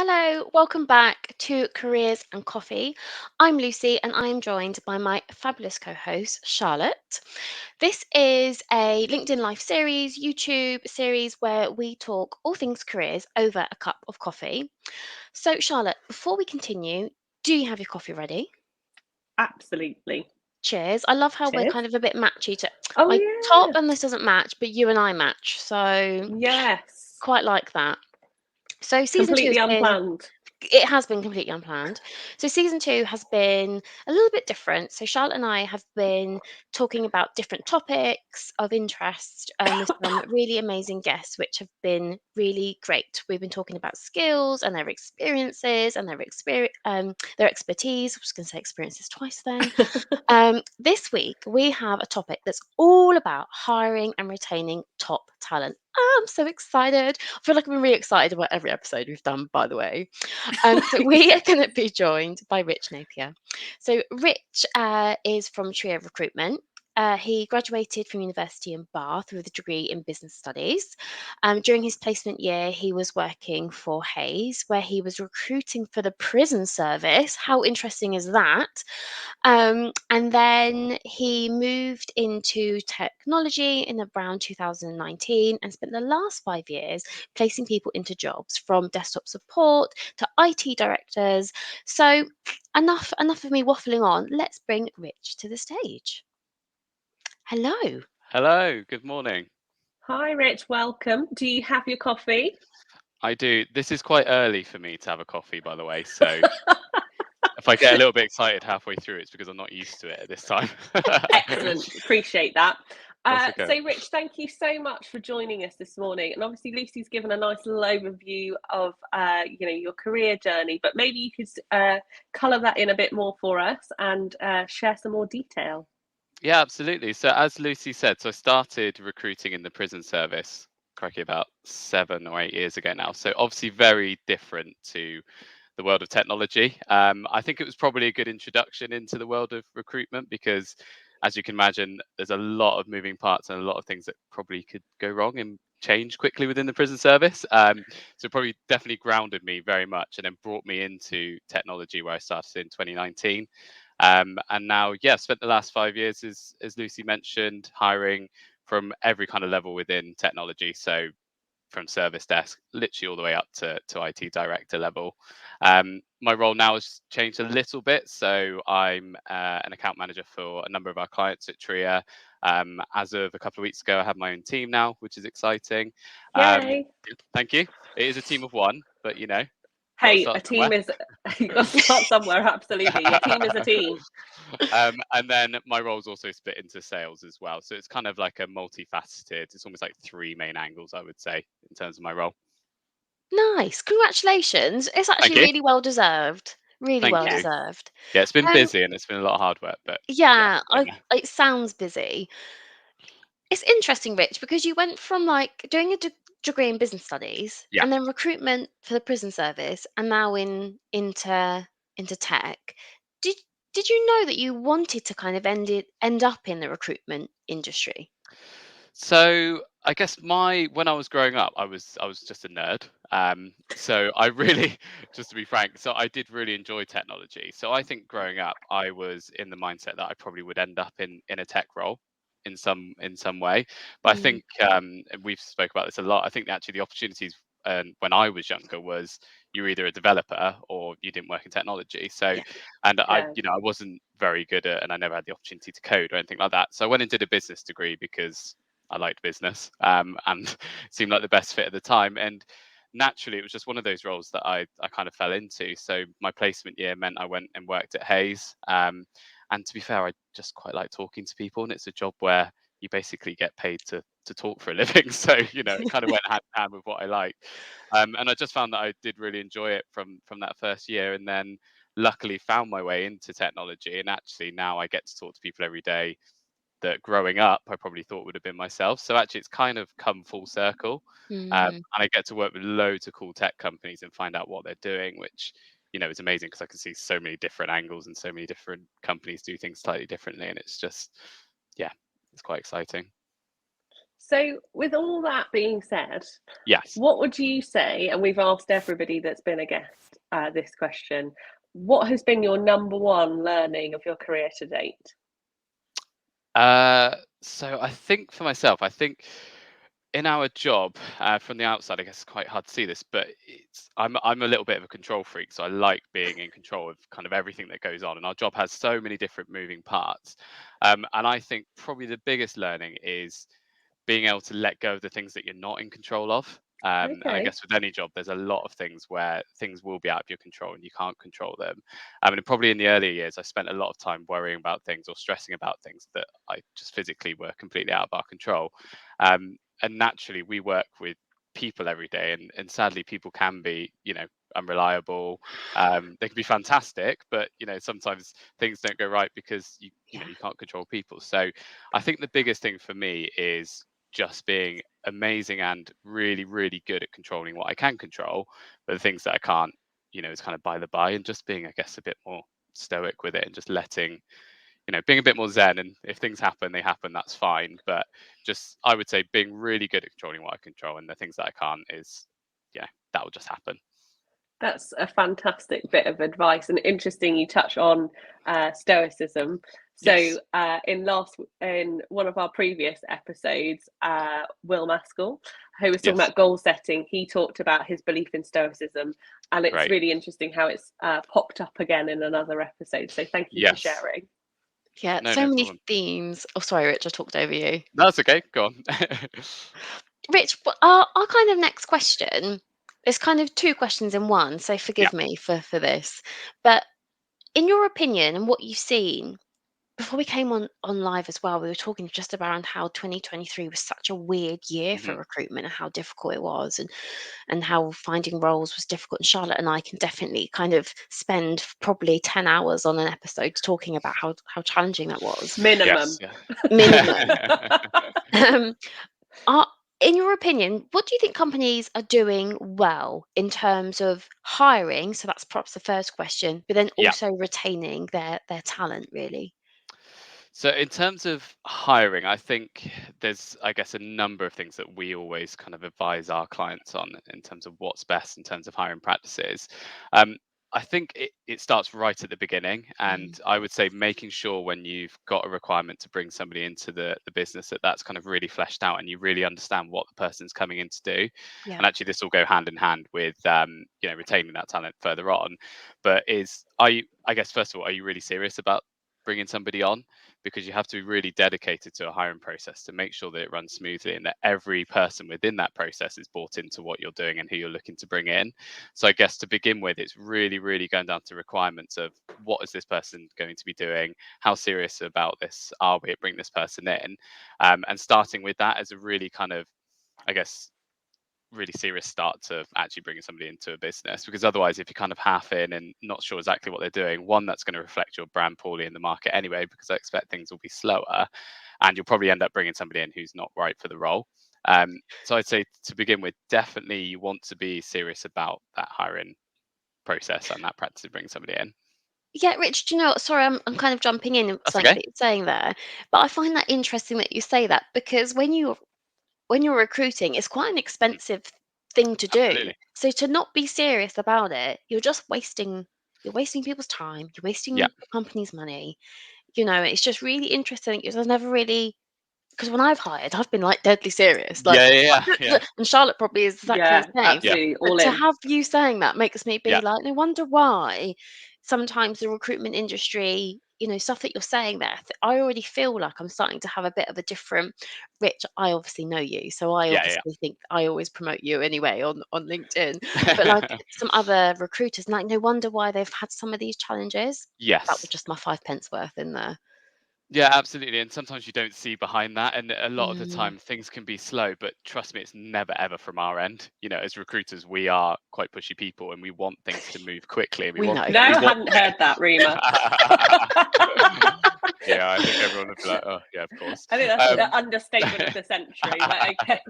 Hello, welcome back to Careers and Coffee. I'm Lucy and I am joined by my fabulous co host, Charlotte. This is a LinkedIn Live series, YouTube series where we talk all things careers over a cup of coffee. So, Charlotte, before we continue, do you have your coffee ready? Absolutely. Cheers. I love how we're Cheers. kind of a bit matchy to Oh my top yeah. and this doesn't match, but you and I match. So, Yes. quite like that. So, season two Completely has been unplanned. it has been completely unplanned. So season two has been a little bit different. So Charlotte and I have been talking about different topics of interest with some really amazing guests, which have been really great. We've been talking about skills and their experiences and their expertise. I was going to say experiences twice then. This week, we have a topic that's all about hiring and retaining top talent. I'm so excited. I feel like I've been really excited about every episode we've done, by the way. So we are going to be joined by Rich Napier. So Rich is from Trio Recruitment. He graduated from University in Bath with a degree in business studies. During his placement year, he was working for Hayes, where he was recruiting for the prison service. How interesting is that? And then he moved into technology in around 2019 and spent the last 5 years placing people into jobs from desktop support to IT directors. So enough of me waffling on. Let's bring Rich to the stage. Hello. Hello, good morning. Hi, Rich. Welcome. Do you have your coffee? I do. This is quite early for me to have a coffee, by the way. So if I get a little bit excited halfway through, it's because I'm not used to it at this time. Excellent. Appreciate that. That's okay. So, Rich, thank you so much for joining us this morning. And obviously, Lucy's given a nice little overview of, your career journey. But maybe you could colour that in a bit more for us and share some more detail. Yeah, absolutely. So as Lucy said, so I started recruiting in the prison service, crikey, about 7 or 8 years ago now. So obviously very different to the world of technology. I think it was probably a good introduction into the world of recruitment because, as you can imagine, there's a lot of moving parts and a lot of things that probably could go wrong and change quickly within the prison service. So it probably definitely grounded me very much and then brought me into technology where I started in 2019. And now, yeah, spent the last 5 years, as Lucy mentioned, hiring from every kind of level within technology. So from service desk, literally all the way up to IT director level. My role now has changed a little bit. So I'm an account manager for a number of our clients at Tria. As of a couple of weeks ago, I have my own team now, which is exciting. Um, Yay. Thank you. It is a team of one, but got to Hey, start a team somewhere. is, you've got to start somewhere. Absolutely. A team is a team. And then my role is also split into sales as well. So it's kind of like a multifaceted, it's almost like three main angles, I would say, in terms of my role. Nice. Congratulations. It's Thank actually you. really well deserved. Really Thank well you. Yes. deserved. Yeah, it's been Um, busy and it's been a lot of hard work, but yeah, yeah, getting there. it sounds busy. It's interesting, Rich, because you went from like doing a degree in business studies Yeah. and then recruitment for the prison service, and now into tech. Did did you know that you wanted to kind of end up in the recruitment industry? So I guess my when I was growing up, I was just a nerd. So I really, just to be frank, so I did really enjoy technology. So I think growing up, I was in the mindset that I probably would end up in a tech role in some way. But I Mm, think and we've spoke about this a lot. I think actually the opportunities when I was younger was you're either a developer or you didn't work in technology. So, Yeah. and Yeah. I wasn't very good at, and I never had the opportunity to code or anything like that. So I went and did a business degree because I liked business, and seemed like the best fit at the time. And naturally, it was just one of those roles that I kind of fell into. So my placement year meant I went and worked at Hayes. And to be fair, I just quite like talking to people, and it's a job where you basically get paid to talk for a living. So it kind of went hand in hand with what I like. And I just found that I did really enjoy it from that first year, and then luckily found my way into technology. And actually now I get to talk to people every day that growing up I probably thought would have been myself. So actually, it's kind of come full circle, mm. and I get to work with loads of cool tech companies and find out what they're doing, which is amazing because I can see so many different angles and so many different companies do things slightly differently, and it's just yeah, it's quite exciting. So, with all that being said, Yes. what would you say? And we've asked everybody that's been a guest this question. What has been your number one learning of your career to date? So I think for myself, I think in our job, from the outside, I guess it's quite hard to see this, but I'm a little bit of a control freak, so I like being in control of kind of everything that goes on. And our job has so many different moving parts, and I think probably the biggest learning is being able to let go of the things that you're not in control of. And I Okay. guess with any job, there's a lot of things where things will be out of your control and you can't control them. And probably in the earlier years, I spent a lot of time worrying about things or stressing about things that I just physically were completely out of our control. And naturally, we work with people every day, and sadly, people can be, unreliable. They can be fantastic, but sometimes things don't go right because Yeah. you can't control people. So I think the biggest thing for me is just being amazing and really, really good at controlling what I can control, but the things that I can't, is kind of by the by, and just being, I guess, a bit more stoic with it and just letting, being a bit more zen. And if things happen, they happen, that's fine. But just, I would say, being really good at controlling what I control, and the things that I can't is, that will just happen. That's a fantastic bit of advice, and interesting you touch on stoicism. So Yes. in one of our previous episodes, Will Maskell, who was talking Yes. about goal setting, he talked about his belief in stoicism, and it's Great. really interesting how it's popped up again in another episode. So thank you for Yes. sharing. Yeah, No, so no many problem. themes. Oh, sorry, Rich, I talked over you. That's okay. Go on. Rich, our kind of next question is kind of two questions in one, so Yeah. forgive me for this. But in your opinion and what you've seen, before we came on live as well, we were talking just around how 2023 was such a weird year for Hmm. recruitment and how difficult it was, and how finding roles was difficult. And Charlotte and I can definitely kind of spend probably 10 hours on an episode talking about how challenging that was. Yes. Minimum. Yeah. Minimum. Um, are, in your opinion, what do you think companies are doing well in terms of hiring? So that's perhaps the first question, but then Yeah. also retaining their talent, really. So in terms of hiring, I think there's, I guess, a number of things that we always kind of advise our clients on in terms of what's best in terms of hiring practices. Um, I think it starts right at the beginning, and Mm, I would say making sure when you've got a requirement to bring somebody into the business that that's kind of really fleshed out and you really understand what the person's coming in to do. yeah. And actually, this will go hand in hand with retaining that talent further on. But are you? I guess first of all, are you really serious about bringing somebody on? Because you have to be really dedicated to a hiring process to make sure that it runs smoothly and that every person within that process is bought into what you're doing and who you're looking to bring in. So I guess to begin with, it's really, really going down to requirements of what is this person going to be doing? How serious about this are we at bringing this person in? And starting with that as a really kind of, I guess, really serious start to actually bringing somebody into a business, because otherwise if you're kind of half in and not sure exactly what they're doing, one, that's going to reflect your brand poorly in the market anyway, because I expect things will be slower, and you'll probably end up bringing somebody in who's not right for the role. So I'd say to begin with, definitely you want to be serious about that hiring process and that practice of bringing somebody in. Yeah, Rich, do you know what? Sorry, I'm kind of jumping in with That's something okay. that you're saying there, but I find that interesting that you say that because when you're recruiting, it's quite an Mhm. expensive thing to do. Absolutely. So to not be serious about it, you're wasting people's time, you're wasting Yeah. the company's money. It's just really interesting because I've never really, because when I've hired, I've been like deadly serious, like, Yeah, yeah, yeah, yeah, and Charlotte probably is exactly Yeah, the same. yeah, absolutely. But All to in. have you saying that makes me be yeah. like, no wonder why sometimes the recruitment industry, stuff that you're saying there, I already feel like I'm starting to have a bit of a different. Rich, I obviously know you, so I Yeah, obviously think I always promote you anyway on LinkedIn. But like yeah. some other recruiters, like no wonder why they've had some of these challenges. That was Yes. just my 5 pence worth in there. Yeah, absolutely. And sometimes you don't see behind that. And a lot of the Mm, time things can be slow, but trust me, it's never ever from our end. As recruiters, we are quite pushy people and we want things to move quickly and we we want know. No, we want hadn't heard that, Rima. Yeah, I think everyone would be like, oh yeah, of course. I think that's Um the understatement of the century, but okay.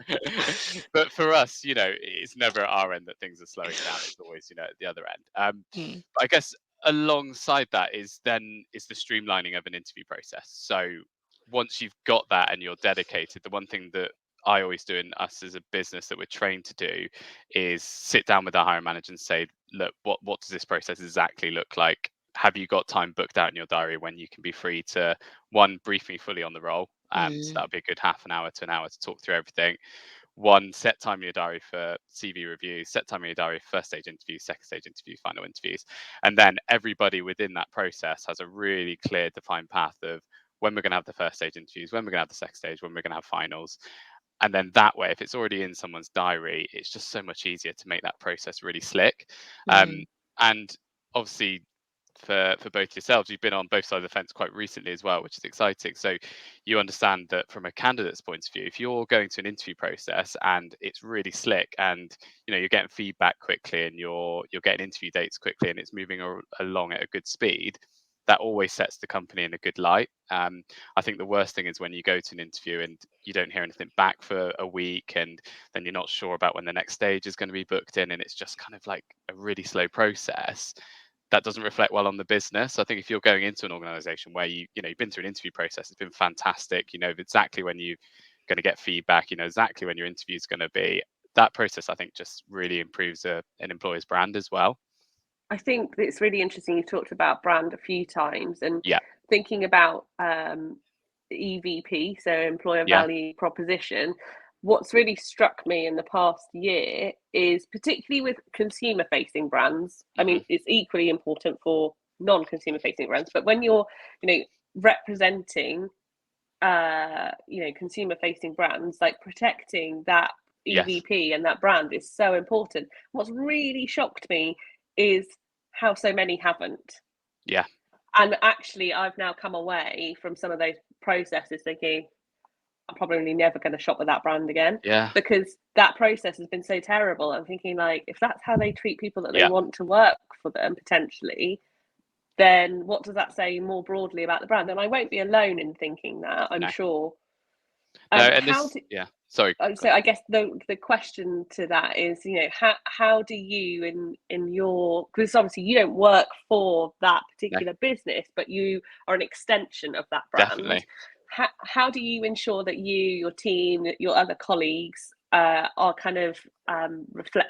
but for us, it's never at our end that things are slowing down. It's always, at the other end. Mm, I guess alongside that is the streamlining of an interview process. So once you've got that and you're dedicated, the one thing that I always do, and us as a business that we're trained to do, is sit down with our hiring manager and say, look, what does this process exactly look like? Have you got time booked out in your diary when you can be free to, one, brief me fully on the role? So Mm. that'll be a good half an hour to an hour to talk through everything. One, set time in your diary for CV reviews, set time in your diary for first stage interviews, second stage interviews, final interviews. And then everybody within that process has a really clear defined path of when we're going to have the first stage interviews, when we're going to have the second stage, when we're going to have finals. And then that way, if it's already in someone's diary, it's just so much easier to make that process really slick. Mm. And obviously, for both yourselves, you've been on both sides of the fence quite recently as well, which is exciting. So you understand that from a candidate's point of view, if you're going to an interview process and it's really slick, and you're getting feedback quickly, and you're getting interview dates quickly, and it's moving along at a good speed, that always sets the company in a good light. I think the worst thing is when you go to an interview and you don't hear anything back for a week, and then you're not sure about when the next stage is going to be booked in, and it's just kind of like a really slow process. That doesn't reflect well on the business. I think if you're going into an organization where you've been through an interview process, it's been fantastic, you know exactly when you're going to get feedback, you know exactly when your interview is going to be. That process, I think, just really improves an employer's brand as well. I think it's really interesting. You've talked about brand a few times, and Yeah. thinking about the EVP, so employer Yeah. value proposition. What's really struck me in the past year is, particularly with consumer facing brands, I Hmm. mean, it's equally important for non-consumer facing brands, but when you're, representing, consumer facing brands, like protecting that Yes. EVP and that brand is so important. What's really shocked me is how so many haven't. Yeah. And actually, I've now come away from some of those processes thinking, I'm probably never going to shop with that brand again, Yeah. because that process has been so terrible. I'm thinking, like, if that's how they treat people that they Yeah. want to work for them potentially, then what does that say more broadly about the brand? And I won't be alone in thinking that, I'm No. sure. No. And How this. do Yeah. Sorry. So I guess the question to that is, how do you in your, because obviously you don't work for that No. particular business, but you are an extension of that brand. Definitely. How do you ensure that you, your team, your other colleagues are kind of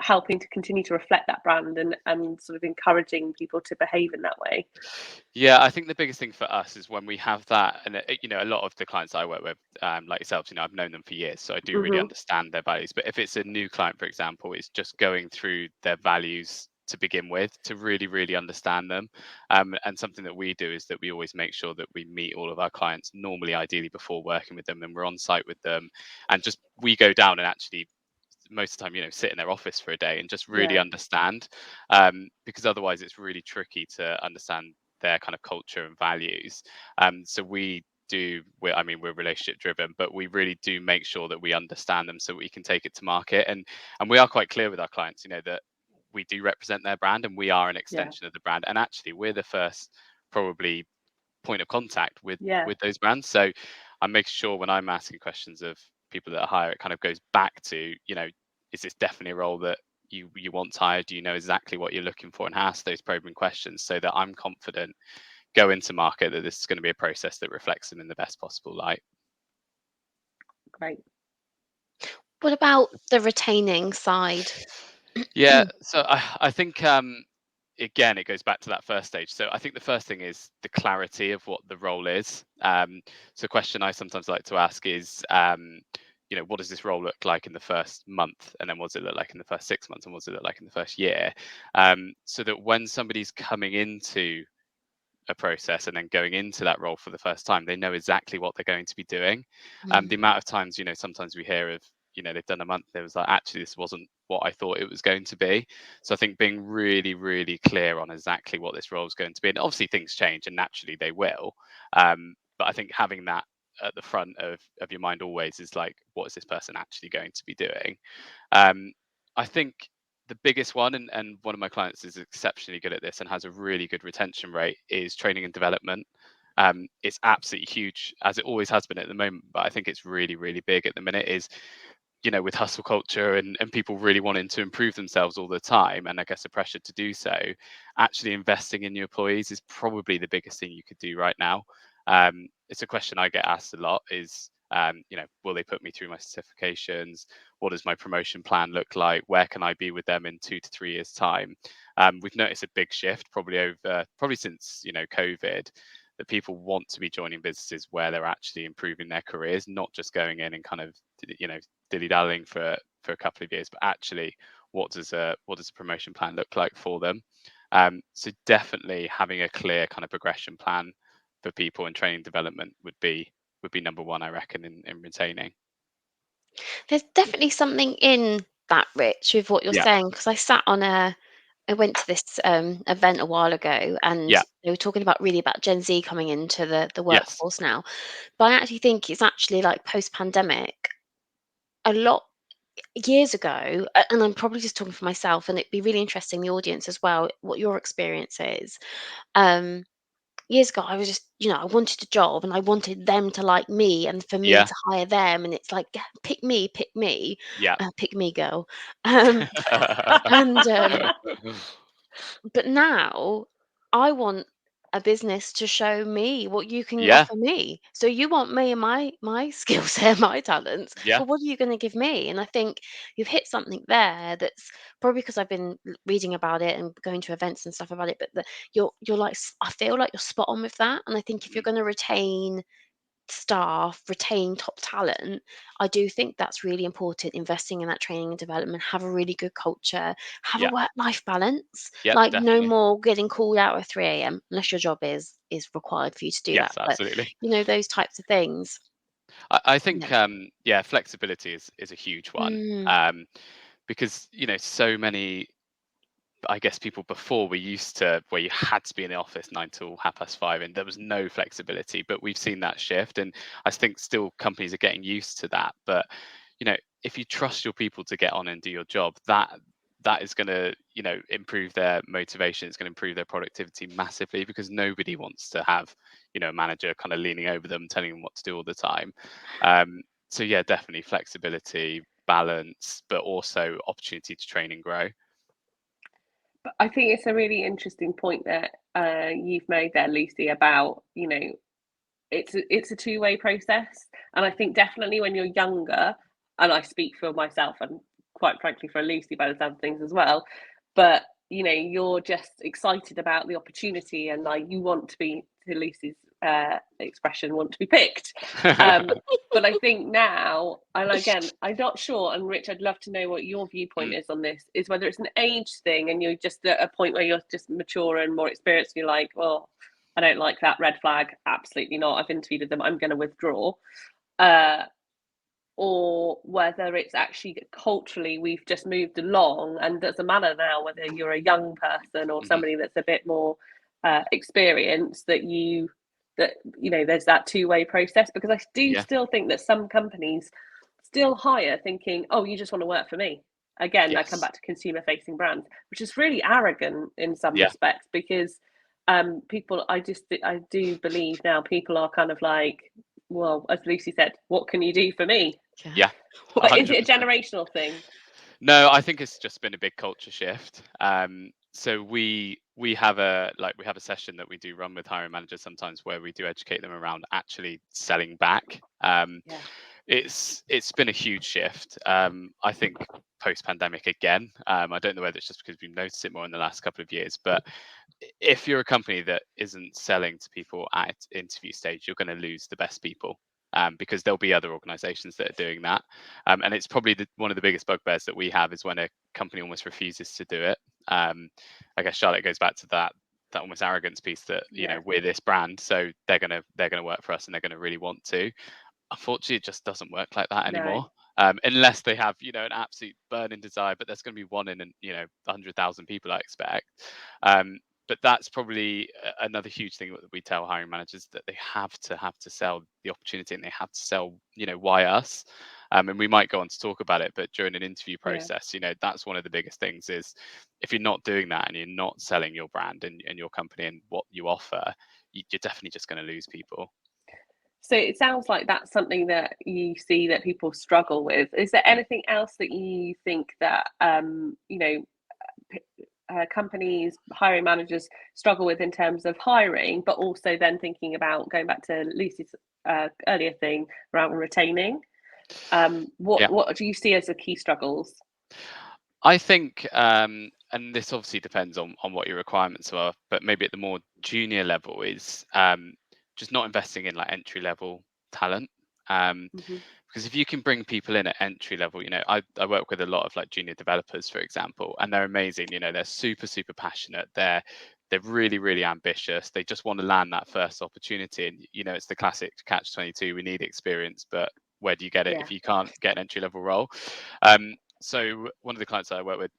helping to continue to reflect that brand, and sort of encouraging people to behave in that way? Yeah, I think the biggest thing for us is when we have that, and a lot of the clients I work with, like yourselves, I've known them for years, so I do really Hmm. understand their values. But if it's a new client, for example, it's just going through their values to begin with to really, really understand them. And something that we do is that we always make sure that we meet all of our clients normally, ideally before working with them, and we're on site with them, and just we go down and actually most of the time, sit in their office for a day and just really Yeah, understand, because otherwise it's really tricky to understand their kind of culture and values. So we do, we're relationship driven, but we really do make sure that we understand them so we can take it to market. And we are quite clear with our clients, that we do represent their brand and we are an yeah, extension of the brand. And actually, we're the first probably point of contact with yeah. those brands. So I'm making sure when I'm asking questions of people that are hire, it kind of goes back to, is this definitely a role that you want hired? Do you know exactly what you're looking for, and ask those probing questions so that I'm confident go into market that this is going to be a process that reflects them in the best possible light. Great. What about the retaining side? Yeah, so I think again it goes back to that first stage. So I think the first thing is the clarity of what the role is. So a question I sometimes like to ask is, what does this role look like in the first month, and then what does it look like in the first 6 months, and what does it look like in the first year, so that when somebody's coming into a process and then going into that role for the first time, they know exactly what they're going to be doing. The Mm. amount of times, sometimes we hear of, they've done a month, it was like, actually, this wasn't what I thought it was going to be. So I think being really, really clear on exactly what this role is going to be, and obviously things change and naturally they will. But I think having that at the front of your mind always is like, what is this person actually going to be doing? I think the biggest one, and one of my clients is exceptionally good at this and has a really good retention rate, is training and development. It's absolutely huge, as it always has been at the moment, but I think it's really, really big at the minute. Is with hustle culture and people really wanting to improve themselves all the time, and I guess the pressure to do so, actually investing in your employees is probably the biggest thing you could do right now. It's a question I get asked a lot, is Will they put me through my certifications? What does my promotion plan look like? Where can I be with them in 2 to 3 years' time? We've noticed a big shift probably since COVID, that people want to be joining businesses where they're actually improving their careers, not just going in and kind of dilly-dallying for a couple of years, but actually what does a promotion plan look like for them? So definitely having a clear kind of progression plan for people and training development would be number one, I reckon, in retaining. There's definitely something in that, Rich, with what you're Yeah, saying, because I went to this event a while ago, and yeah, they were talking about really about Gen Z coming into the yes, workforce now. But I actually think it's actually like post-pandemic, a lot years ago, and I'm probably just talking for myself, and it'd be really interesting, the audience as well, what your experience is. Um, Years ago, I was just, I wanted a job and I wanted them to like me and for me yeah, to hire them. And it's like, "Yeah, pick yeah. pick me, girl." Um, and But now I want a business to show me what you can Yeah, offer me. So you want me and my skill set, my talents, yeah, but what are you going to give me? And I think you've hit something there that's probably because I've been reading about it and going to events and stuff about it. But you're like I feel like you're spot on with that. And I think if you're mm, going to retain staff, retain top talent, I do think that's really important. Investing in that training and development, have a really good culture, have a yeah, work-life balance. yep, Like no definitely. more getting called out at 3 a.m. unless your job is required for you to do that. Yes, But absolutely. those types of things. I Yeah. think flexibility is a huge one. Mm, Um, because so many, I guess, people before were used to where you had to be in the office 9 till 5:30, and there was no flexibility. But we've seen that shift, and I think still companies are getting used to that. But if you trust your people to get on and do your job, that is going to improve their motivation. It's going to improve their productivity massively, because nobody wants to have a manager kind of leaning over them, telling them what to do all the time. So yeah, definitely flexibility, balance, but also opportunity to train and grow. But I think it's a really interesting point that you've made there, Lucy, about it's a two-way process, and I think definitely when you're younger, and I speak for myself and quite frankly for Lucy by the sound of things as well, but you're just excited about the opportunity, and like you want to be, to Lucy's expression, want to be picked. But I think now, and again, I'm not sure, and Rich, I'd love to know what your viewpoint Mm, is on this, is whether it's an age thing and you're just at a point where you're just mature and more experienced, and you're like, well, I don't like that, red flag, absolutely not. I've interviewed them, I'm going to withdraw. Uh, or whether it's actually culturally we've just moved along, and doesn't matter now whether you're a young person or mhm. somebody that's a bit more experienced, that there's that two-way process, because I do Yeah. still think that some companies still hire thinking, oh, you just want to work for me. Again, I come Yes. back to consumer facing brands, which is really arrogant in some Yeah. respects, because people, I do believe now people are kind of like, well, as Lucy said, what can you do for me? yeah. Yeah. But is it a 100%. generational thing? No, I think it's just been a big culture shift. So we have a session that we do run with hiring managers sometimes, where we do educate them around actually selling back. Yeah. It's been a huge shift. I think post pandemic again. I don't know whether it's just because we've noticed it more in the last couple of years, but if you're a company that isn't selling to people at interview stage, you're going to lose the best people. Because there'll be other organizations that are doing that. And it's probably one of the biggest bugbears that we have, is when a company almost refuses to do it. I guess, Charlotte, goes back to that almost arrogance piece, that Yeah. we're this brand, so they're gonna work for us, and they're gonna really want to. Unfortunately, it just doesn't work like that No. anymore. Unless they have an absolute burning desire, but there's going to be one in 100,000 people, I expect. Um, but that's probably another huge thing that we tell hiring managers, that they have to sell the opportunity, and they have to sell why us. And we might go on to talk about it, but during an interview Yeah. process, that's one of the biggest things, is if you're not doing that and you're not selling your brand and your company and what you offer, you're definitely just going to lose people. So it sounds like that's something that you see that people struggle with. Is there Mm. anything else that you think that companies, hiring managers struggle with in terms of hiring, but also then thinking about going back to Lucy's earlier thing around retaining. What do you see as the key struggles? I think, and this obviously depends on what your requirements are, but maybe at the more junior level is just not investing in like entry level talent. Mm-hmm. Because if you can bring people in at entry level, I work with a lot of like junior developers, for example, and they're amazing. They're super, super passionate. They're really, really ambitious. They just want to land that first opportunity. And it's the classic catch-22. We need experience, but where do you get it Yeah. if you can't get an entry level role? So one of the clients that I work with,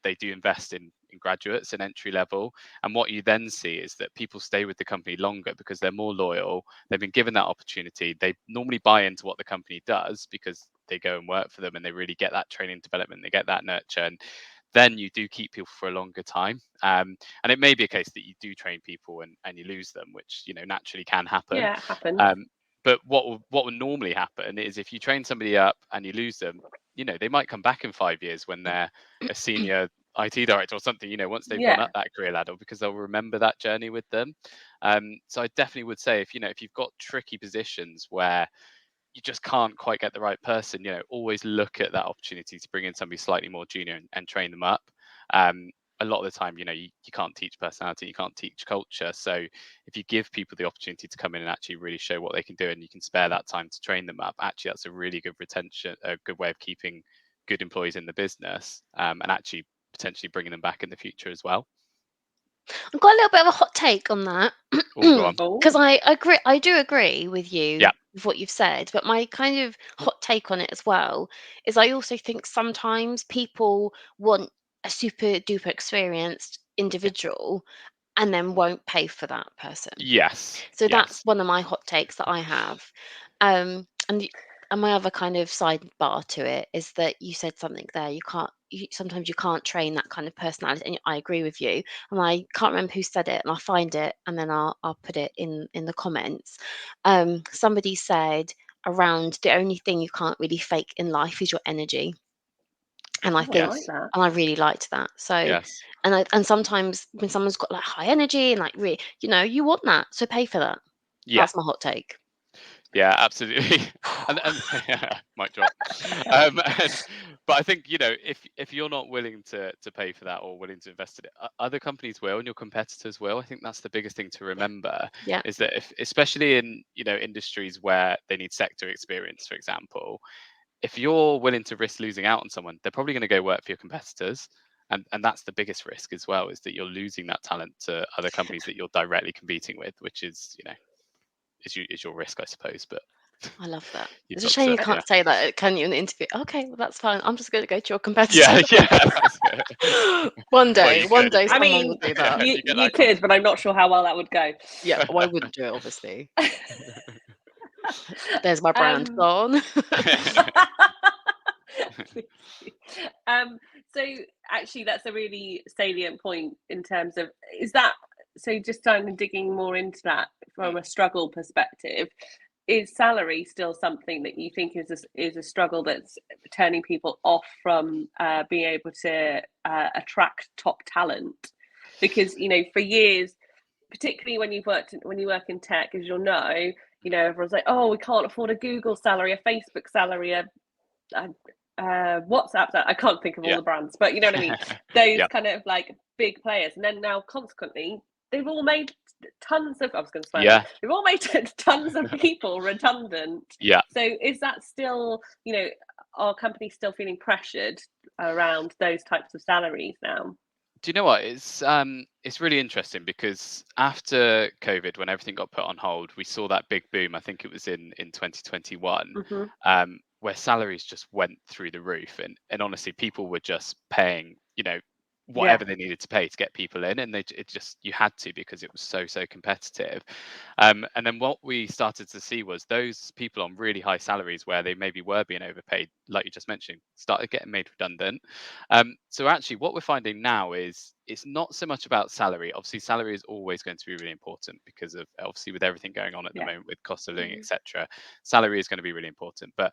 they do invest in graduates and entry level. And what you then see is that people stay with the company longer because they're more loyal. They've been given that opportunity. They normally buy into what the company does because they go and work for them and they really get that training development. They get that nurture. And then you do keep people for a longer time. And it may be a case that you do train people and you lose them, which, naturally can happen. Yeah, it happens. But what will normally happen is if you train somebody up and you lose them, they might come back in 5 years when they're a senior IT director or something, once they've gone Yeah. up that career ladder, because they'll remember that journey with them. So I definitely would say if you've got tricky positions where you just can't quite get the right person, always look at that opportunity to bring in somebody slightly more junior and train them up. A lot of the time, you can't teach personality, you can't teach culture. So if you give people the opportunity to come in and actually really show what they can do, and you can spare that time to train them up, actually that's a really good retention, a good way of keeping good employees in the business, and actually potentially bringing them back in the future as well. I've got a little bit of a hot take on that. Oh, go on. Because I agree, I do agree with you Yeah. with what you've said, but my kind of hot take on it as well is I also think sometimes people want a super duper experienced Yeah. individual and then won't pay for that person. Yes. So that's Yes. one of my hot takes that I have. And my other kind of sidebar to it is that you said something there. Sometimes you can't train that kind of personality, and I agree with you. And I can't remember who said it, and I'll find it, and then I'll put it in the comments. Somebody said around the only thing you can't really fake in life is your energy, and I Oh, I think, like Yes. that. and I really liked that. So, Yes. and sometimes when someone's got like high energy and like you want that, so pay for that. Yeah. That's my hot take. Yeah, absolutely. And mic drop. And but I think, if you're not willing to pay for that or willing to invest in it, other companies will and your competitors will. I think that's the biggest thing to remember Yeah. is that if especially in, industries where they need sector experience, for example, if you're willing to risk losing out on someone, they're probably going to go work for your competitors. And that's the biggest risk as well, is that you're losing that talent to other companies that you're directly competing with, which is, is your risk, I suppose. But I love that. you've It's a got shame to, you yeah, can't say that, can you, in the interview? Okay, well, that's fine. I'm just going to go to your competitor. yeah, yeah. That's it. One Well, day, you one could, day I someone will mean, do yeah, that. you you get you that could, but I'm confidence. not sure how well that would go. Yeah, well, I wouldn't do it, obviously. There's my brand um, gone. um, so actually, that's a really salient point in terms of is that so. Just kind of digging more into that from Mm. a struggle perspective, is salary still something that you think is a struggle that's turning people off from being able to attract top talent? Because for years, particularly when you work in tech, as you'll know, everyone's like, oh, we can't afford a Google salary, a Facebook salary, a WhatsApp. I can't think of all Yeah. the brands, but you know what I mean. Those Yeah. kind of like big players, and then now consequently, they've all made tons of. I was going to swear then. Yeah. They've all made tons of people redundant. Yeah. So is that still, are companies still feeling pressured around those types of salaries now? Do you know what? It's really interesting because after COVID, when everything got put on hold, we saw that big boom. I think it was in 2021, Mm-hmm. where salaries just went through the roof, and honestly, people were just paying, Yeah. whatever they needed to pay to get people in, and it just you had to because it was so competitive. And then what we started to see was those people on really high salaries, where they maybe were being overpaid, like you just mentioned, started getting made redundant. So actually, what we're finding now is it's not so much about salary. Obviously, salary is always going to be really important because of obviously with everything going on at the Yeah. moment with cost of living, Mm. etc. Salary is going to be really important, but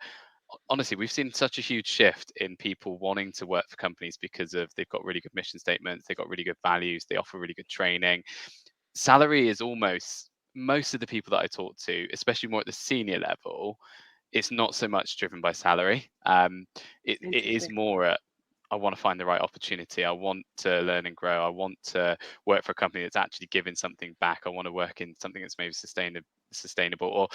honestly, we've seen such a huge shift in people wanting to work for companies because of they've got really good mission statements, they've got really good values, they offer really good training. Salary is almost most of the people that I talk to, especially more at the senior level, it's not so much driven by salary. It is Interesting. more I want to find the right opportunity. I want to learn and grow. I want to work for a company that's actually giving something back. I want to work in something that's maybe sustainable. Or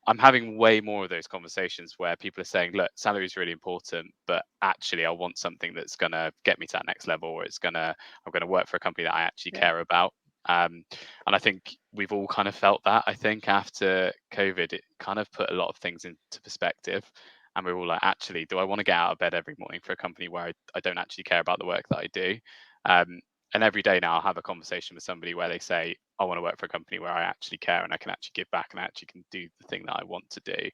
I'm having way more of those conversations where people are saying, look, salary is really important, but actually I want something that's going to get me to that next level, or I'm going to work for a company that I actually Yeah. care about. And I think we've all kind of felt that. I think after COVID, it kind of put a lot of things into perspective. And we're all like, actually, do I want to get out of bed every morning for a company where I don't actually care about the work that I do? Um, and every day now I'll have a conversation with somebody where they say, I want to work for a company where I actually care and I can actually give back and I actually can do the thing that I want to do.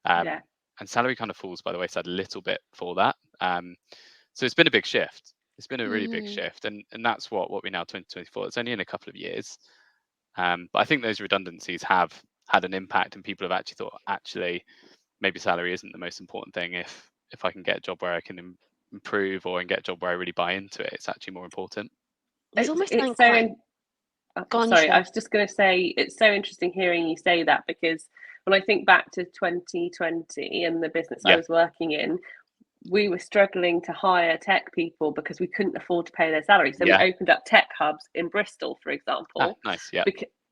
Yeah. And salary kind of falls by the wayside a little bit for that. So it's been a big shift. It's been a really big Mm. shift. And that's what we now 2024. It's only in a couple of years. But I think those redundancies have had an impact and people have actually thought, actually, maybe salary isn't the most important thing. If I can get a job where I can improve or get a job where I really buy into it, it's actually more important. There's almost something It's so quite. Go on, you sorry, I share. was just going to say it's so interesting hearing you say that, because when I think back to 2020 and the business I Yeah. was working in, we were struggling to hire tech people because we couldn't afford to pay their salary. So we Yeah. opened up tech hubs in Bristol, for example, Nice. Yeah.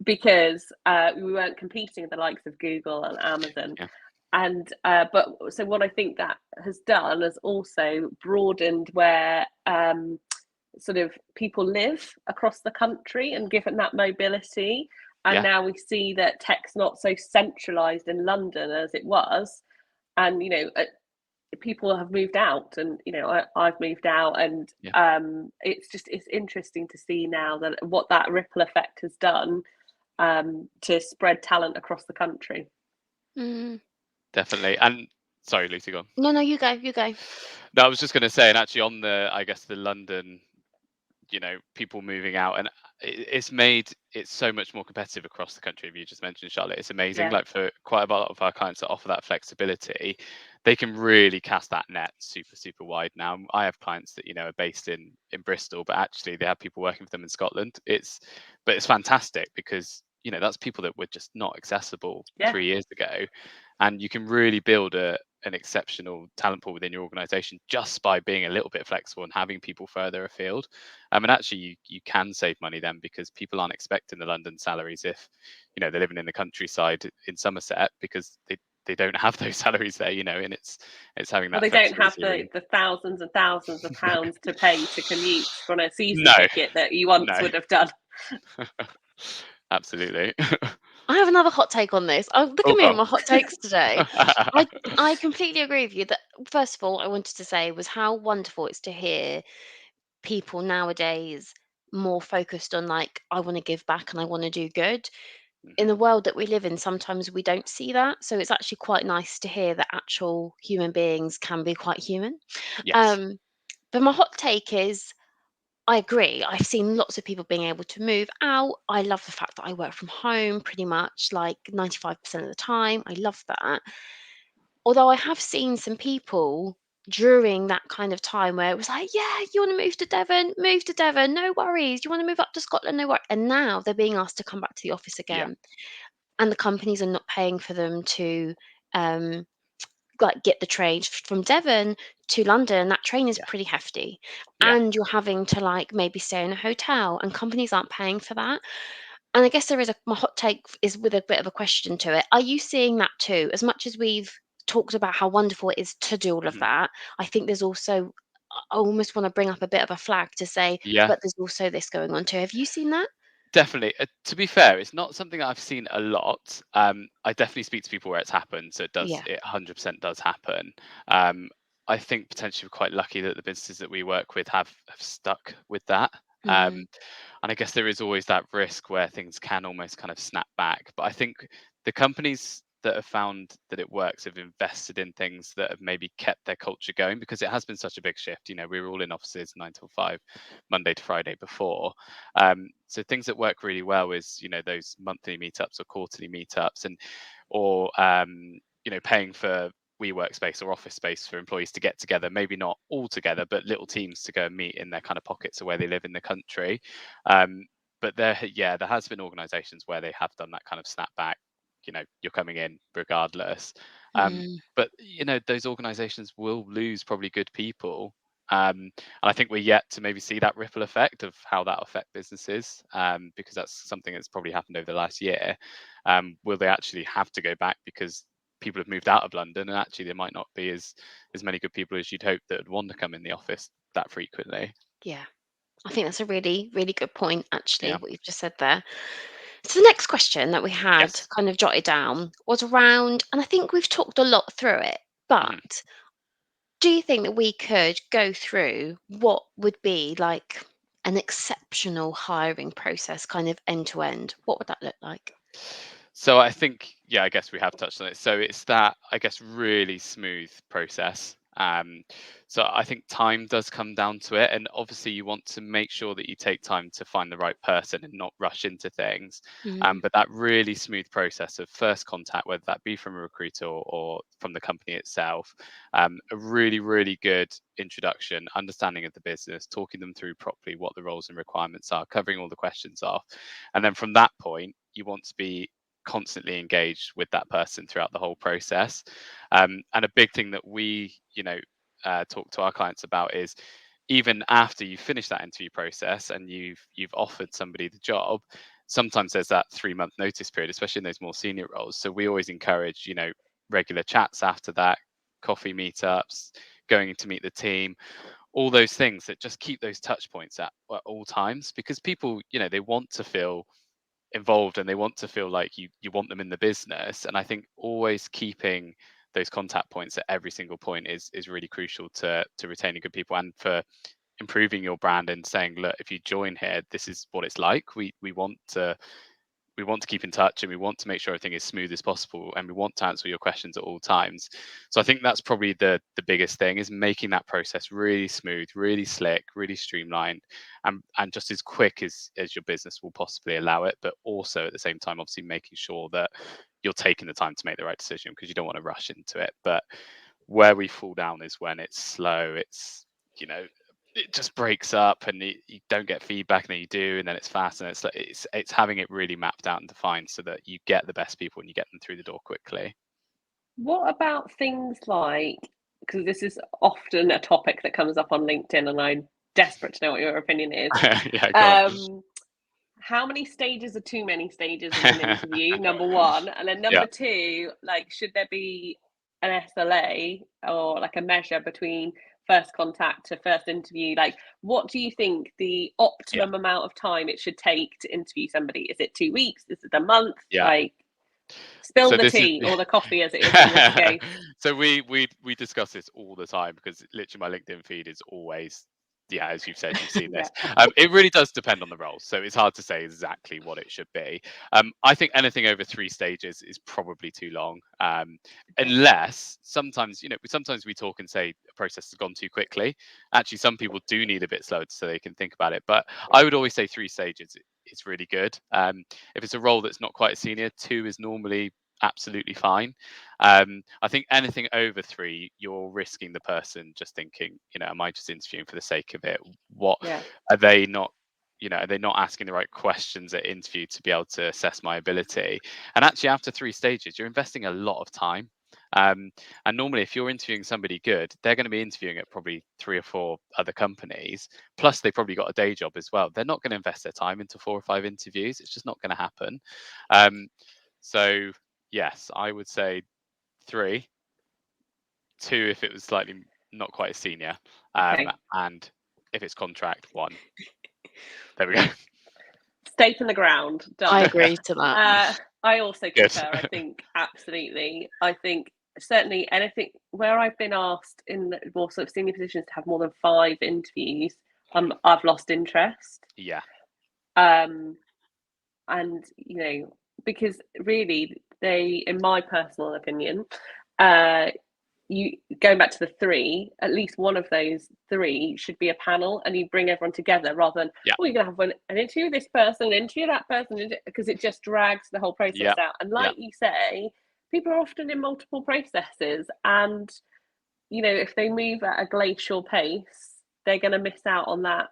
because we weren't competing with the likes of Google and Amazon. Yeah. And but so what I think that has done has also broadened where sort of people live across the country and given that mobility. And Yeah. now we see that tech's not so centralized in London as it was. And, people have moved out, and, I've moved out. And Yeah. it's interesting to see now that what that ripple effect has done to spread talent across the country. Mm. Definitely. And sorry, Lucy, go on. No, you go. You go. No, I was just going to say, and actually on I guess the London, people moving out, and it's made it so much more competitive across the country. If you just mentioned Charlotte, it's amazing. Yeah. Like for quite a lot of our clients that offer that flexibility, they can really cast that net super, super wide. Now, I have clients that are based in Bristol, but actually they have people working for them in Scotland. It's fantastic because that's people that were just not accessible Yeah. 3 years ago, and you can really build an exceptional talent pool within your organization just by being a little bit flexible and having people further afield. And actually you can save money then, because people aren't expecting the London salaries if they're living in the countryside in Somerset, because they don't have those salaries there, and it's having Well, that they don't have flexibility the really. thousands and thousands of pounds to pay to commute on a season No, ticket that you once no. would have done. Absolutely. I have another hot take on this. Oh, look Oh, at me go with my hot takes today. on. I completely agree with you that first of all, I wanted to say was how wonderful it's to hear people nowadays more focused on like, I want to give back and I want to do good. In Mhm. the world that we live in, sometimes we don't see that. So it's actually quite nice to hear that actual human beings can be quite human. Yes. Um, but my hot take is I agree. I've seen lots of people being able to move out. I love the fact that I work from home pretty much like 95% of the time. I love that. Although I have seen some people during that kind of time where it was like, yeah, you want to move to Devon? Move to Devon, no worries. You want to move up to Scotland? No worries. And now they're being asked to come back to the office Yeah. again. And the companies are not paying for them to um, like get the train from Devon to London. That train is Yeah. pretty hefty. Yeah. And you're having to like maybe stay in a hotel, and companies aren't paying for that. And I guess there is my hot take is with a bit of a question to it. Are you seeing that too? As much as we've talked about how wonderful it is to do all of Mhm. that, I think there's also, I almost want to bring up a bit of a flag to say, Yeah. but there's also this going on too. Have you seen that? Definitely. To be fair, it's not something that I've seen a lot. I definitely speak to people where it's happened, so Yeah. it 100% does happen. Um, I think potentially we're quite lucky that the businesses that we work with have stuck with that. Mm, And I guess there is always that risk where things can almost kind of snap back. But I think the companies that have found that it works have invested in things that have maybe kept their culture going, because it has been such a big shift. We were all in offices 9 till 5, Monday to Friday before. So things that work really well is those monthly meetups or quarterly meetups, or paying for WeWork space or office space for employees to get together, maybe not all together, but little teams to go and meet in their kind of pockets of where they live in the country. But there has been organisations where they have done that kind of snapback. You're coming in regardless. But those organisations will lose probably good people. And I think we're yet to maybe see that ripple effect of how that affect businesses, because that's something that's probably happened over the last year. Will they actually have to go back because people have moved out of London, and actually there might not be as many good people as you'd hope that would want to come in the office that frequently. Yeah, I think that's a really, really good point, actually, Yeah. what you've just said there. So the next question that we had Yes. kind of jotted down was around, and I think we've talked a lot through it, Mhm. but do you think that we could go through what would be like an exceptional hiring process, kind of end to end? What would that look like? So I think, yeah, I guess we have touched on it. So it's that, I guess, really smooth process. So I think time does come down to it, and obviously you want to make sure that you take time to find the right person and not rush into things. Mm, But that really smooth process of first contact, whether that be from a recruiter or from the company itself, a really, really good introduction, understanding of the business, talking them through properly what the roles and requirements are, covering all the questions off, and then from that point, you want to be constantly engaged with that person throughout the whole process. And a big thing that we, talk to our clients about is even after you finish that interview process and you've offered somebody the job, sometimes there's that 3-month notice period, especially in those more senior roles. So we always encourage, regular chats after that, coffee meetups, going to meet the team, all those things that just keep those touch points at all times, because people, they want to feel involved and they want to feel like you want them in the business. And I think always keeping those contact points at every single point is really crucial to retaining good people and for improving your brand and saying, look, if you join here, this is what it's like. We want to keep in touch, and we want to make sure everything is smooth as possible, and we want to answer your questions at all times. So I think that's probably the biggest thing, is making that process really smooth, really slick, really streamlined, and just as quick as your business will possibly allow it, but also at the same time obviously making sure that you're taking the time to make the right decision, because you don't want to rush into it. But where we fall down is when it's slow, you know it just breaks up, and you don't get feedback, and then you do, and then it's fast, and it's having it really mapped out and defined so that you get the best people and you get them through the door quickly. What about things like, because this is often a topic that comes up on LinkedIn, and I'm desperate to know what your opinion is. Yeah, go on. How many stages are too many stages in an interview? Number one, and then Yeah. number two, like, should there be an SLA or like a measure between first contact to first interview? Like, what do you think the Yeah. optimum amount of time it should take to interview somebody? Is it 2 weeks? Is it a month? Yeah. Like, spill So the this is tea or the coffee, as it is in this case. so we discuss this all the time, because literally my LinkedIn feed is always, yeah, as you've said, you've seen Yeah. this. It really does depend on the role, so it's hard to say exactly what it should be. I think anything over 3 stages is probably too long, Okay. unless sometimes we talk and say a process has gone too quickly. Actually, some people do need a bit slower so they can think about it, but I would always say 3 stages is really good. If it's a role that's not quite a senior, 2 is normally absolutely fine. I think anything over 3, you're risking the person just thinking, am I just interviewing for the sake of it? What Yeah. are they not? Are they not asking the right questions at interview to be able to assess my ability? And actually, after 3 stages, you're investing a lot of time. And normally, if you're interviewing somebody good, they're going to be interviewing at probably 3 or 4 other companies. Plus, they probably got a day job as well. They're not going to invest their time into 4 or 5 interviews. It's just not going to happen. So yes, I would say 3, 2 if it was slightly not quite a senior, Okay. and if it's contract, 1. There we go. Stake in the ground. I Done. agree to that. I also Good. concur. I think absolutely. I think certainly anything where I've been asked in more sort of senior positions to have more than 5 interviews, I've lost interest. Yeah. And because really they, in my personal opinion, you going back to the 3, at least one of those 3 should be a panel, and you bring everyone together rather than, Yeah. oh, you're gonna have an interview with this person, an interview that person, because it just drags the whole process Yeah. out. And Yeah. like you say, people are often in multiple processes, and if they move at a glacial pace, they're going to miss out on that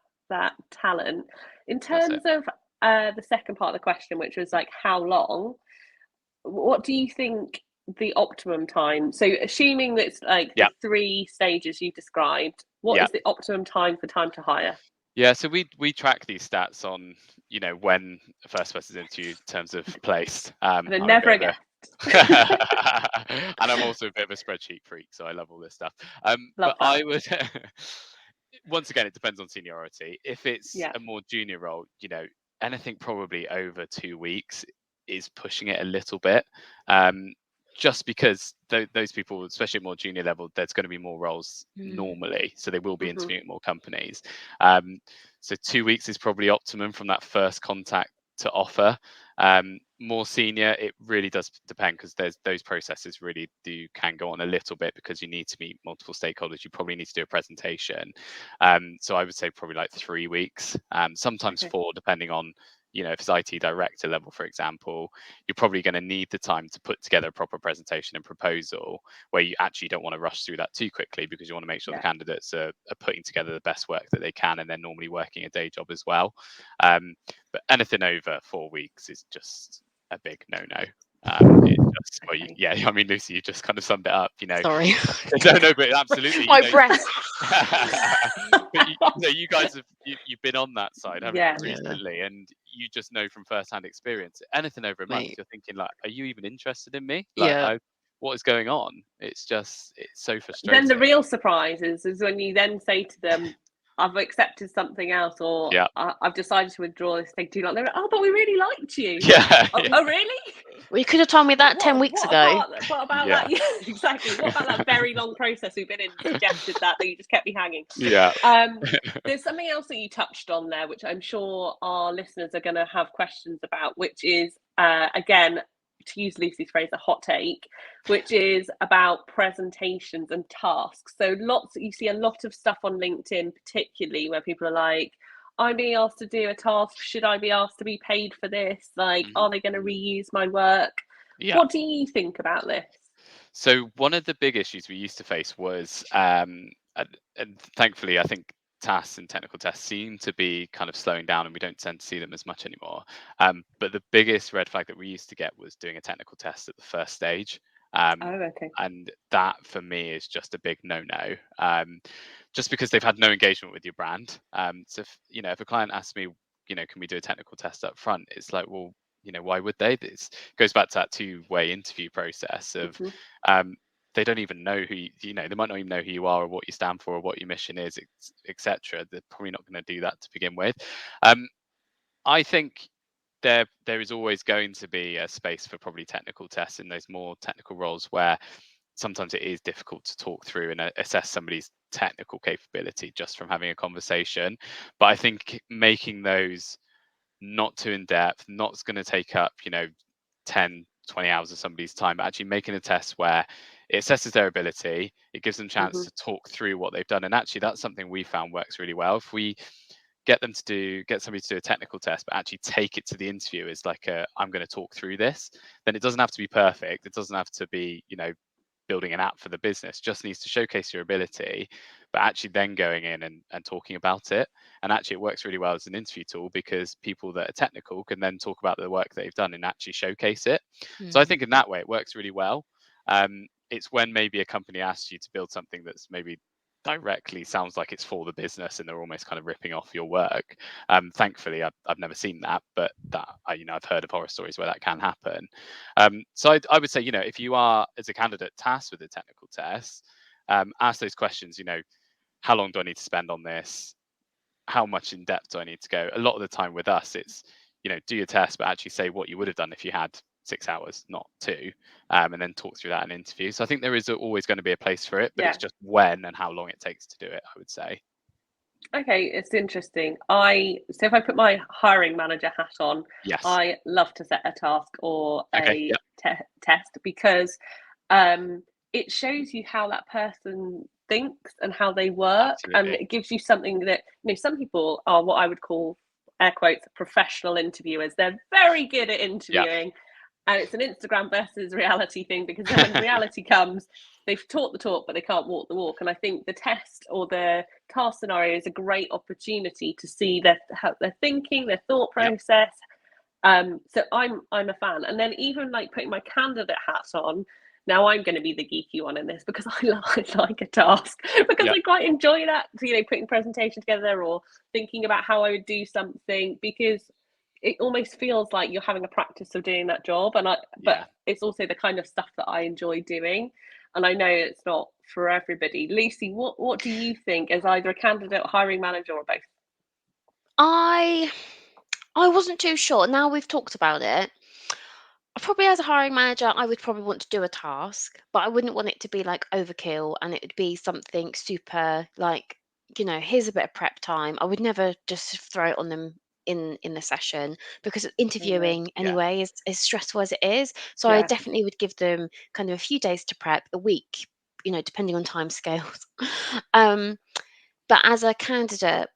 talent. In That's it. terms of the second part of the question, which was like how long, what do you think the optimum time? So assuming that it's like the 3 stages you described, what is the optimum time to hire? Yeah, so we track these stats on, when the first person's interview in terms of placed. And I'm a never bit of again. and I'm also a bit of a spreadsheet freak, so I love all this stuff. Love But that. I would once again, it depends on seniority. If it's Yeah. a more junior role, anything probably over 2 weeks is pushing it a little bit. Just because those people, especially at more junior level, there's going to be more roles normally, so they will be interviewing at more companies. So 2 weeks is probably optimum from that first contact to offer. More senior, it really does depend, because those processes really can go on a little bit, because you need to meet multiple stakeholders. You probably need to do a presentation. So I would say probably like 3 weeks, sometimes Okay. 4, depending on, if it's IT director level, for example, you're probably going to need the time to put together a proper presentation and proposal, where you actually don't want to rush through that too quickly, because you want to make sure the candidates are putting together the best work that they can, and they're normally working a day job as well. But anything over 4 weeks is just a big no-no. It's just, I mean, Lucy, you just kind of summed it up. Sorry. No, but absolutely. My breath. But you guys have you've been on that side, haven't you, recently, and you just know from first-hand experience. Anything over a month, you're thinking like, are you even interested in me? Like, what is going on? It's so frustrating. Then the real surprise is when you then say to them, I've accepted something else, or I've decided to withdraw this thing too long. They're like, oh, but we really liked you. Oh, really? Well, you could have told me that 10 weeks ago. What about that? Yeah, exactly. What about that very long process we've been in, suggested that you just kept me hanging? Yeah. There's something else that you touched on there, which I'm sure our listeners are going to have questions about, which is, again, to use Lucy's phrase, a hot take, which is about presentations and tasks. So you see a lot of stuff on LinkedIn, particularly where people are like, I'm being asked to do a task. Should I be asked to be paid for this? Like, are they going to reuse my work? Yeah. What do you think about this? So one of the big issues we used to face was, and thankfully, I think tasks and technical tests seem to be kind of slowing down, and we don't tend to see them as much anymore. But the biggest red flag that we used to get was doing a technical test at the first stage. Okay. And that for me is just a big no-no, just because they've had no engagement with your brand. So if a client asks me, can we do a technical test up front? It's like, well, why would they? This goes back to that 2-way interview process of, they don't even know who they might not even know who you are, or what you stand for, or what your mission is, etc. They're probably not going to do that to begin with. I think there is always going to be a space for probably technical tests in those more technical roles, where sometimes it is difficult to talk through and assess somebody's technical capability just from having a conversation. But I think making those not too in depth, not going to take up 10 20 hours of somebody's time, but actually making a test where it assesses their ability, it gives them a chance to talk through what they've done. And actually that's something we found works really well. If we get somebody to do a technical test, but actually take it to the interview as like I'm going to talk through this, then it doesn't have to be perfect. It doesn't have to be building an app for the business. Just needs to showcase your ability, but actually then going in and talking about it. And actually it works really well as an interview tool, because people that are technical can then talk about the work they've done and actually showcase it. So I think in that way it works really well. It's when maybe a company asks you to build something that's maybe directly sounds like it's for the business, and they're almost kind of ripping off your work. Thankfully I've never seen that, but that I've heard of horror stories where that can happen. So I would say, if you are as a candidate tasked with a technical test, ask those questions. How long do I need to spend on this? How much in depth do I need to go? A lot of the time with us, it's do your test, but actually say what you would have done if you had 6 hours, not 2, and then talk through that in an interview. So I think there is always going to be a place for it, but it's just when and how long it takes to do it, I would say. Okay, it's interesting. So if I put my hiring manager hat on, yes, I love to set a task or a test, because it shows you how that person thinks and how they work. Absolutely. And it gives you something that some people are what I would call, air quotes, professional interviewers. They're very good at interviewing. And it's an Instagram versus reality thing, because then when reality comes, they've taught the talk, but they can't walk the walk. And I think the test or the task scenario is a great opportunity to see how they're thinking, their thought Yep. process. So I'm a fan. And then even like putting my candidate hat on, now I'm going to be the geeky one in this, because I like a task, because Yep. I quite enjoy that, putting a presentation together or thinking about how I would do something, because it almost feels like you're having a practice of doing that job. And Yeah. but it's also the kind of stuff that I enjoy doing. And I know it's not for everybody. Lucy, what do you think as either a candidate, hiring manager, or both? I wasn't too sure. Now we've talked about it, probably as a hiring manager, I would probably want to do a task, but I wouldn't want it to be like overkill, and it would be something super like, here's a bit of prep time. I would never just throw it on them in the session, because interviewing Yeah. anyway is as stressful as it is. So I Yeah, definitely would give them kind of a few days to prep, a week, depending on time scales. um, but as a candidate,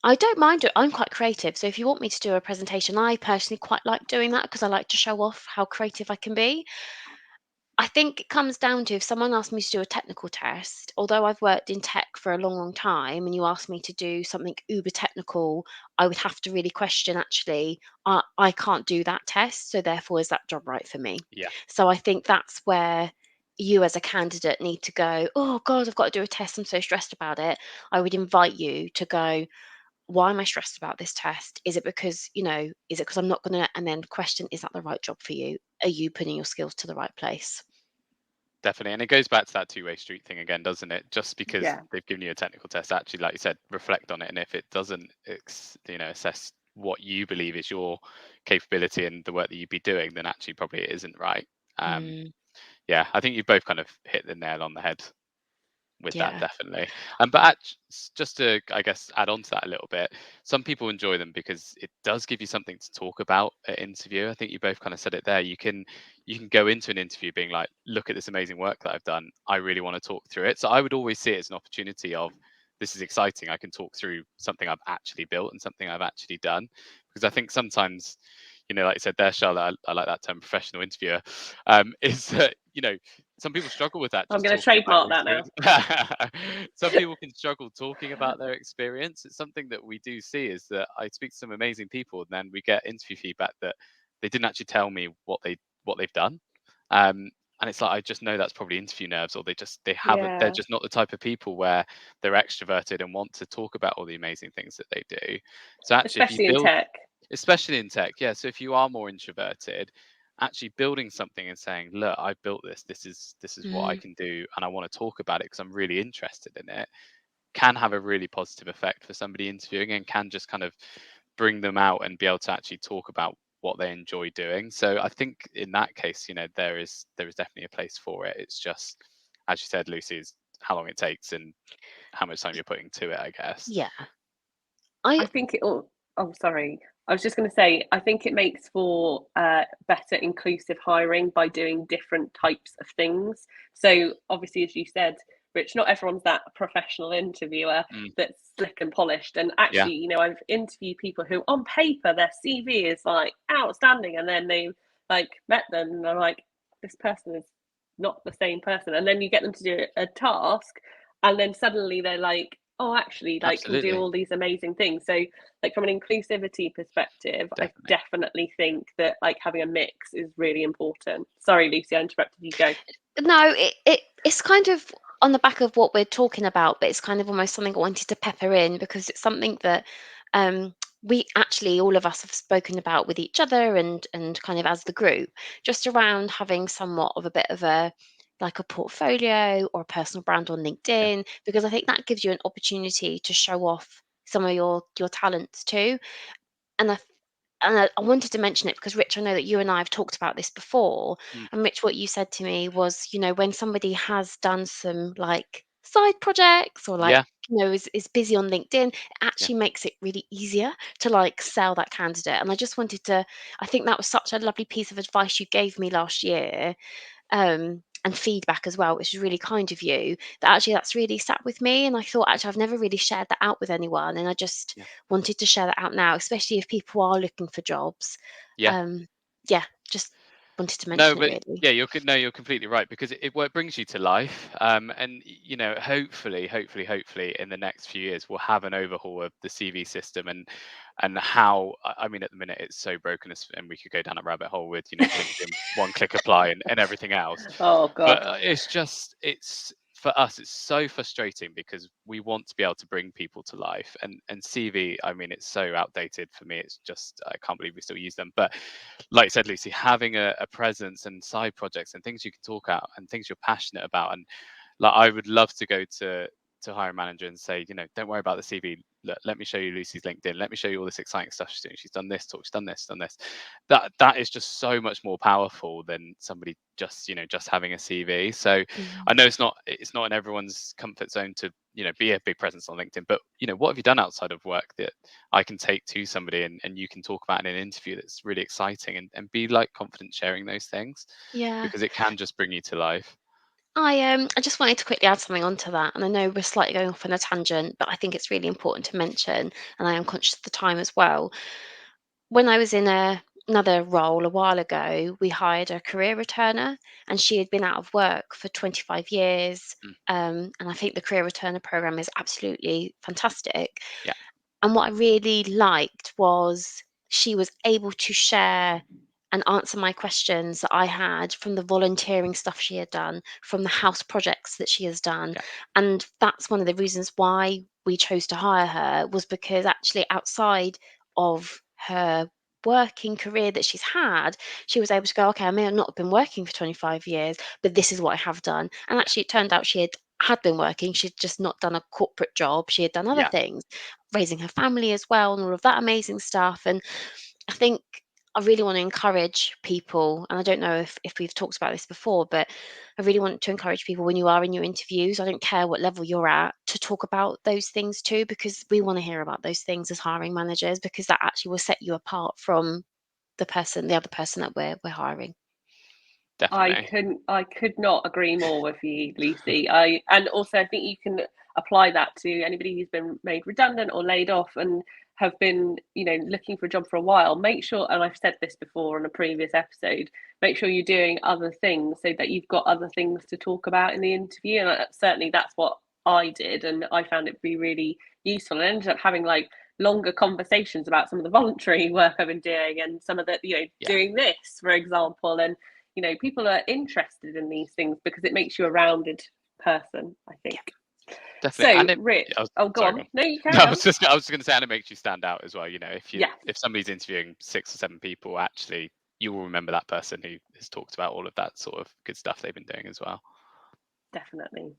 I don't mind it. I'm quite creative. So if you want me to do a presentation, I personally quite like doing that, because I like to show off how creative I can be. I think it comes down to, if someone asked me to do a technical test, although I've worked in tech for a long, long time, and you asked me to do something uber technical, I would have to really question, actually, I can't do that test. So therefore, is that job right for me? Yeah. So I think that's where you as a candidate need to go, oh God, I've got to do a test. I'm so stressed about it. I would invite you to go, why am I stressed about this test? Is it because, is it because I'm not going to, and then question, is that the right job for you? Are you putting your skills to the right place? Definitely. And it goes back to that two-way street thing again, doesn't it? Just because yeah. they've given you a technical test, actually, like you said, reflect on it. And if it doesn't, assess what you believe is your capability and the work that you'd be doing, then actually probably it isn't right. Um, Mm, yeah, I think you both kind of hit the nail on the head with that, yeah. definitely. But just to, I guess, add on to that a little bit, some people enjoy them because it does give you something to talk about at interview. I think you both kind of said it there. You can go into an interview being like, look at this amazing work that I've done. I really want to talk through it. So I would always see it as an opportunity of, this is exciting. I can talk through something I've actually built and something I've actually done. Because I think sometimes, like you said there, Charlotte, I like that term, professional interviewer, is that, some people struggle with that, I'm just going to talking about trademark their that now. experience. Some people can struggle talking about their experience. It's something that we do see, is that I speak to some amazing people, and then we get interview feedback that they didn't actually tell me what they've done. And it's like, I just know that's probably interview nerves, or they haven't, they're Yeah, just not the type of people where they're extroverted and want to talk about all the amazing things that they do. So actually, if you especially in build, tech. especially in tech, yeah. So if you are more introverted, actually building something and saying, look, I've built this. This is what I Mm, can do, and I want to talk about it because I'm really interested in it, can have a really positive effect for somebody interviewing, and can just kind of bring them out and be able to actually talk about what they enjoy doing. So I think in that case, there is definitely a place for it. It's just, as you said, Lucy, is how long it takes and how much time you're putting to it, I guess. yeah. I I think it all. Oh, sorry. I was just going to say, I think it makes for better inclusive hiring by doing different types of things. So, obviously, as you said, Rich, not everyone's that professional interviewer Mm, that's slick and polished. And yeah, actually, I've interviewed people who, on paper, their CV is like outstanding, and then they like met them, and they're like, this person is not the same person. And then you get them to do a task, and then suddenly they're like, oh, actually, like, can do absolutely, all these amazing things. So, like, from an inclusivity perspective, I definitely. definitely think that like having a mix is really important. Sorry, Lucy, I interrupted you. Go. No, it's kind of on the back of what we're talking about, but it's kind of almost something I wanted to pepper in, because it's something that um, we actually, all of us, have spoken about with each other, and kind of as the group, just around having somewhat of a bit of a, like, a portfolio or a personal brand on Yeah, LinkedIn, because I think that gives you an opportunity to show off some of your talents too. And I wanted to mention it because, Rich, I know that you and I have talked about this before. mm, And Rich, what you said to me was, when somebody has done some like side projects, or like, yeah, is busy on LinkedIn, it yeah, actually makes it really easier to like sell that candidate. And I just wanted to, I think that was such a lovely piece of advice you gave me last year, and feedback as well, which is really kind of you. That actually, that's really sat with me, and I thought, actually, I've never really shared that out with anyone, and I just yeah, wanted to share that out now, especially if people are looking for jobs. yeah. Um, yeah, just wanted to No, mention it but really. yeah, you're completely right, because well, it brings you to life. And hopefully in the next few years we'll have an overhaul of the CV system, and how I mean, at the minute it's so broken, and we could go down a rabbit hole with LinkedIn one click apply and everything else. Oh But God. it's for us, it's so frustrating because we want to be able to bring people to life, and CV, I mean, it's so outdated for me. It's just, I can't believe we still use them. But like you said, Lucy, having a presence and side projects and things you can talk out and things you're passionate about, and like, I would love to go to hiring manager and say, don't worry about the CV. Let me show you Lucy's LinkedIn. Let me show you all this exciting stuff she's doing. She's done this talk. She's done this. Done this. That is just so much more powerful than somebody just having a CV. So I know it's not in everyone's comfort zone to be a big presence on LinkedIn. But what have you done outside of work that I can take to somebody, and you can talk about in an interview that's really exciting, and be like confident sharing those things, Yeah. because it can just bring you to life. I just wanted to quickly add something onto that, and I know we're slightly going off on a tangent, but I think it's really important to mention, and I am conscious of the time as well. When I was in another role a while ago, we hired a career returner, and she had been out of work for 25 years. Mm, And I think the career returner program is absolutely fantastic. yeah, And what I really liked was she was able to share and answer my questions that I had from the volunteering stuff she had done, from the house projects that she has done. yeah, And that's one of the reasons why we chose to hire her, was because actually outside of her working career that she's had, she was able to go, okay, I may have not been working for 25 years, but this is what I have done. And yeah, actually it turned out she had been working, she'd just not done a corporate job, she had done other yeah. things, raising her family as well, and all of that amazing stuff. And I think I really want to encourage people, and I don't know if we've talked about this before, but I really want to encourage people, when you are in your interviews, I don't care what level you're at, to talk about those things too, because we want to hear about those things as hiring managers, because that actually will set you apart from the other person that we're hiring. Definitely. I could not agree more with you, Lucy. And also I think you can apply that to anybody who's been made redundant or laid off and have been, looking for a job for a while. Make sure, and I've said this before on a previous episode, make sure you're doing other things so that you've got other things to talk about in the interview. And certainly that's what I did, and I found it to be really useful. And I ended up having like longer conversations about some of the voluntary work I've been doing, and some of the, Yeah, doing this, for example. And people are interested in these things because it makes you a rounded person, I think. definitely. So, And it Rich, I was oh, go sorry, go on. on. No, you No, carry on. I was going to say, and it makes you stand out as well. Yeah, if somebody's interviewing 6 or 7 people, actually you will remember that person who has talked about all of that sort of good stuff they've been doing as well. definitely.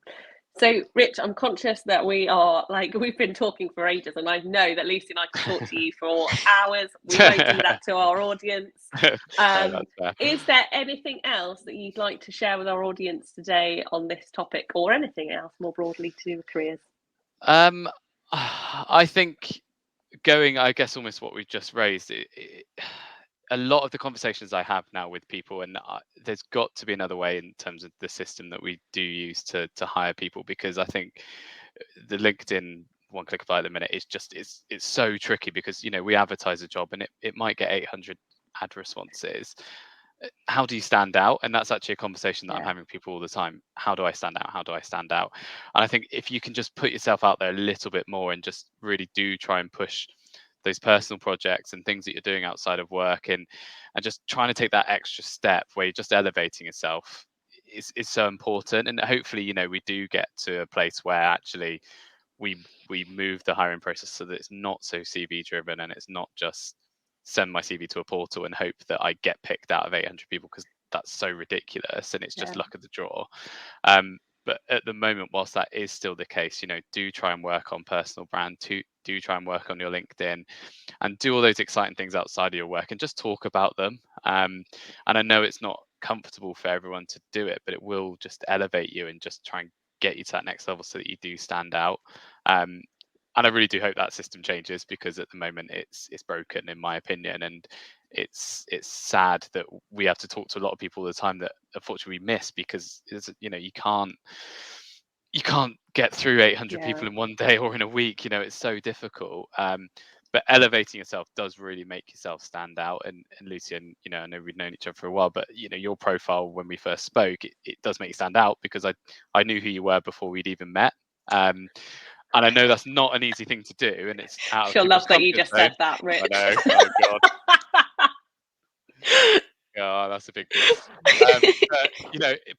So, Rich, I'm conscious that we've been talking for ages, and I know that Lucy and I could talk to you for hours. We won't do that to our audience. No, that's fair. Is there anything else that you'd like to share with our audience today on this topic, or anything else more broadly to do with careers? Um, I think, I guess, almost what we've just raised, a lot of the conversations I have now with people, and there's got to be another way in terms of the system that we do use to hire people, because I think the LinkedIn one click apply at the minute is just it's so tricky, because we advertise a job and it might get 800 ad responses. How do you stand out? And that's actually a conversation that I'm Yeah, having with people all the time. How do I stand out? How do I stand out? And I think if you can just put yourself out there a little bit more, and just really do try and push those personal projects and things that you're doing outside of work, and just trying to take that extra step where you're just elevating yourself, is so important. And hopefully, we do get to a place where actually we move the hiring process so that it's not so CV driven, and it's not just send my CV to a portal and hope that I get picked out of 800 people, because that's so ridiculous and it's yeah, just luck of the draw. Um, but at the moment, whilst that is still the case, do try and work on personal brand, do try and work on your LinkedIn, and do all those exciting things outside of your work, and just talk about them. And I know it's not comfortable for everyone to do it, but it will just elevate you and just try and get you to that next level so that you do stand out. Um, and I really do hope that system changes, because at the moment it's broken, in my opinion, and it's sad that we have to talk to a lot of people all the time that unfortunately we miss, because you can't get through 800 yeah, people in one day or in a week. It's so difficult. but elevating yourself does really make yourself stand out. And Lucy, and I know we've known each other for a while, but your profile when we first spoke, it does make you stand out, because I knew who you were before we'd even met. And I know that's not an easy thing to do, and it's out of She'll people's love that you comfort just zone. said that, Rich. I know. Oh God. Oh, that's a big deal.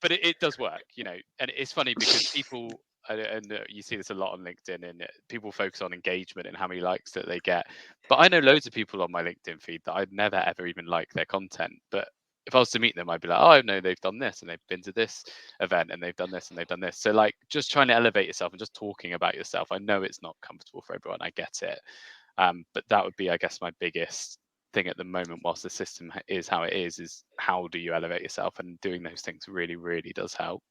But it does work, and it's funny because people, and you see this a lot on LinkedIn, and people focus on engagement and how many likes that they get. But I know loads of people on my LinkedIn feed that I'd never ever even like their content. But if I was to meet them, I'd be like, oh, I know they've done this and they've been to this event and they've done this and they've done this. So like, just trying to elevate yourself and just talking about yourself. I know it's not comfortable for everyone. I get it. But that would be, I guess, my biggest thing at the moment, whilst the system is how it is how do you elevate yourself, and doing those things really, really does help.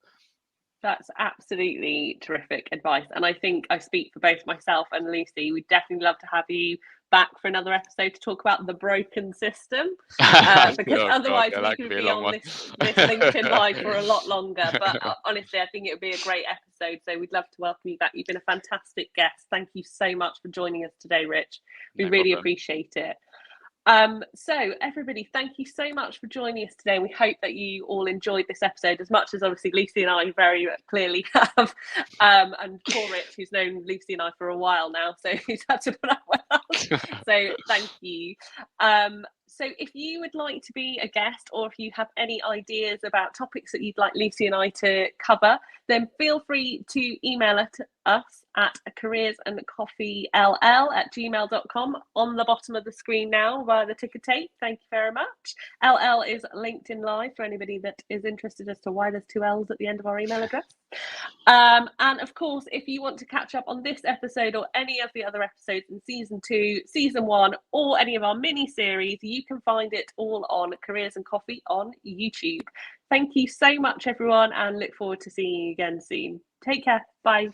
That's absolutely terrific advice. And I think I speak for both myself and Lucy. We'd definitely love to have you back for another episode to talk about the broken system, because otherwise we could be on this LinkedIn Live for a lot longer. But honestly, I think it would be a great episode. So we'd love to welcome you back. You've been a fantastic guest. Thank you so much for joining us today, Rich. We really appreciate it. So everybody, thank you so much for joining us today. We hope that you all enjoyed this episode as much as obviously Lucy and I very clearly have, and poor Rich, who's known Lucy and I for a while now, so he's had to put up with us. So thank you. So if you would like to be a guest, or if you have any ideas about topics that you'd like Lucy and I to cover, then feel free to email us at careersandcoffeell@gmail.com on the bottom of the screen now via the ticker tape. Thank you very much. LL is LinkedIn Live for anybody that is interested as to why there's 2 L's at the end of our email address. And of course, if you want to catch up on this episode or any of the other episodes in season 2, season 1, or any of our mini series, you can find it all on Careers and Coffee on YouTube. Thank you so much, everyone, and look forward to seeing you again soon. Take care. Bye.